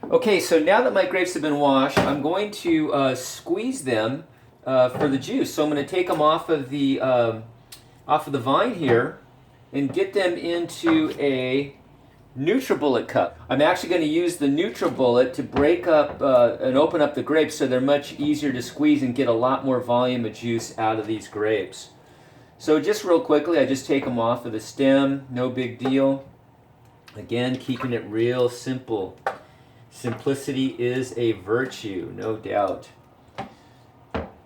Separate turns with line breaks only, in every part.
Okay, so now that my grapes have been washed, I'm going to squeeze them for the juice. So I'm going to take them off of the vine here and get them into a NutriBullet cup. I'm actually going to use the NutriBullet to break up and open up the grapes so they're much easier to squeeze and get a lot more volume of juice out of these grapes. So just real quickly, I just take them off of the stem, no big deal. Again, keeping it real simple. Simplicity is a virtue, no doubt.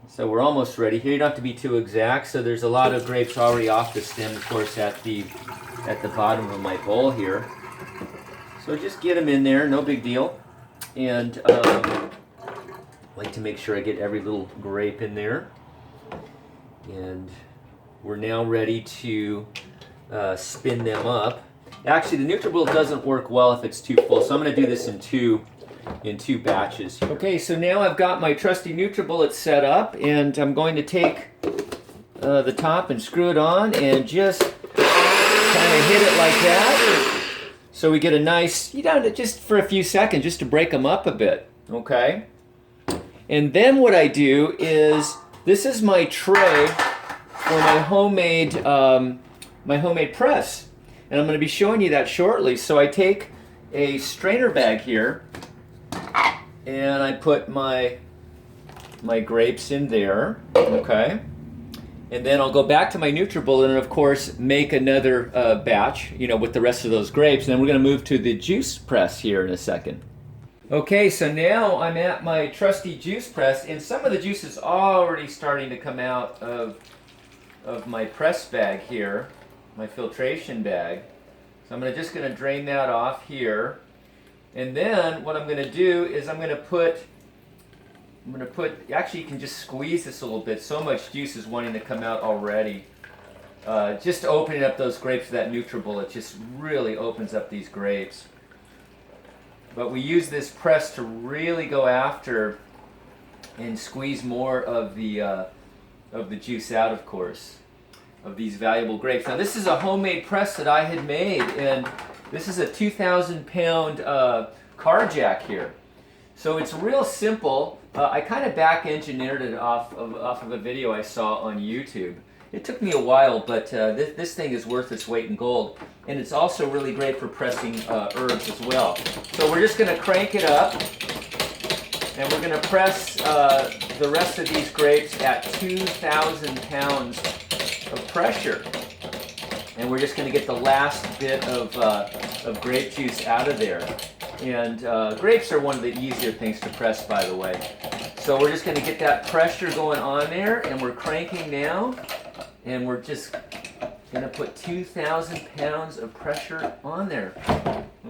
So we're almost ready here. You don't have to be too exact. So there's a lot of grapes already off the stem, of course, at the bottom of my bowl here. So just get them in there, no big deal. And I like to make sure I get every little grape in there. And we're now ready to spin them up. Actually, the NutriBullet doesn't work well if it's too full, so I'm going to do this in two batches here. Okay, so now I've got my trusty NutriBullet set up, and I'm going to take the top and screw it on and just kind of hit it like that. So we get a nice, just for a few seconds, just to break them up a bit, okay? And then what I do is, this is my tray for my homemade press. And I'm going to be showing you that shortly. So I take a strainer bag here, and I put my grapes in there, okay? And then I'll go back to my NutriBullet and, of course, make another batch, with the rest of those grapes. And then we're going to move to the juice press here in a second. Okay, so now I'm at my trusty juice press, and some of the juice is already starting to come out of my press bag here. My filtration bag. So I'm just going to drain that off here. And then what I'm going to do is I'm going to put, actually you can just squeeze this a little bit. So much juice is wanting to come out already. Just opening up those grapes with that NutriBullet just really opens up these grapes. But we use this press to really go after and squeeze more of the juice out, of course, of these valuable grapes. Now this is a homemade press that I had made, and this is a 2,000-pound car jack here. So it's real simple. I kind of back engineered it off of a video I saw on YouTube. It took me a while, but this thing is worth its weight in gold. And it's also really great for pressing herbs as well. So we're just going to crank it up, and we're going to press the rest of these grapes at 2,000 pounds of pressure. And we're just going to get the last bit of grape juice out of there. And grapes are one of the easier things to press, by the way. So we're just going to get that pressure going on there, and we're cranking now. And we're just going to put 2,000 pounds of pressure on there.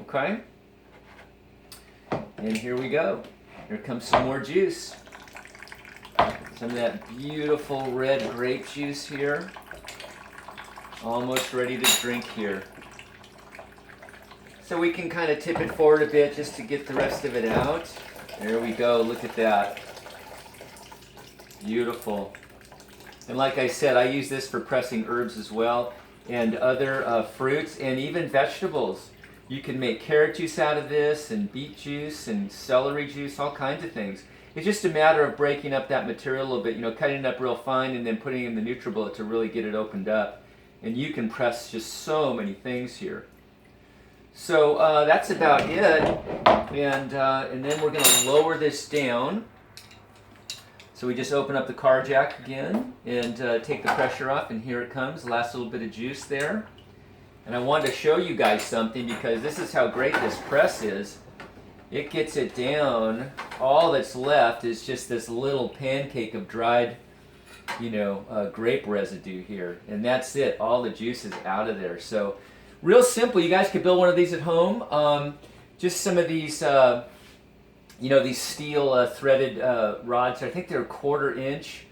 Okay? And here we go. Here comes some more juice. Some of that beautiful red grape juice here. Almost ready to drink here. So we can kind of tip it forward a bit just to get the rest of it out. There we go. Look at that. Beautiful. And like I said, I use this for pressing herbs as well, and other fruits and even vegetables. You can make carrot juice out of this, and beet juice, and celery juice, all kinds of things. It's just a matter of breaking up that material a little bit, cutting it up real fine, and then putting it in the NutriBullet to really get it opened up. And you can press just so many things here. So that's about it. And then we're going to lower this down. So we just open up the car jack again and take the pressure off, and here it comes, the last little bit of juice there. And I wanted to show you guys something, because this is how great this press is. It gets it down. All that's left is just this little pancake of dried, grape residue here. And that's it. All the juice is out of there. So real simple. You guys could build one of these at home. Just some of these these steel threaded rods. I think they're 1/4 inch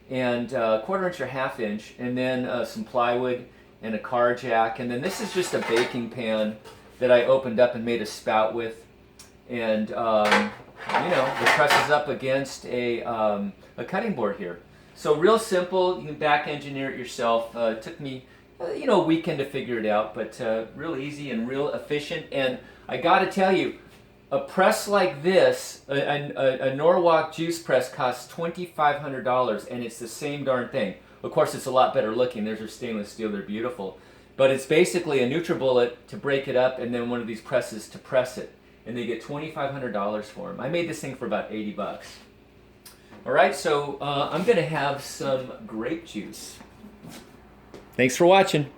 and 1/4 inch or 1/2 inch, and then some plywood and a car jack. And then this is just a baking pan that I opened up and made a spout with. And you know, it presses up against a cutting board here. So real simple. You can back engineer it yourself. It took me, you know, a weekend to figure it out, but real easy and real efficient. And I got to tell you, a press like this, a Norwalk juice press costs $2,500, and it's the same darn thing. Of course, it's a lot better looking. There's our stainless steel. They're beautiful. But it's basically a NutriBullet to break it up and then one of these presses to press it. And they get $2,500 for them. I made this thing for about 80 bucks. All right, so I'm going to have some grape juice. Thanks for watching.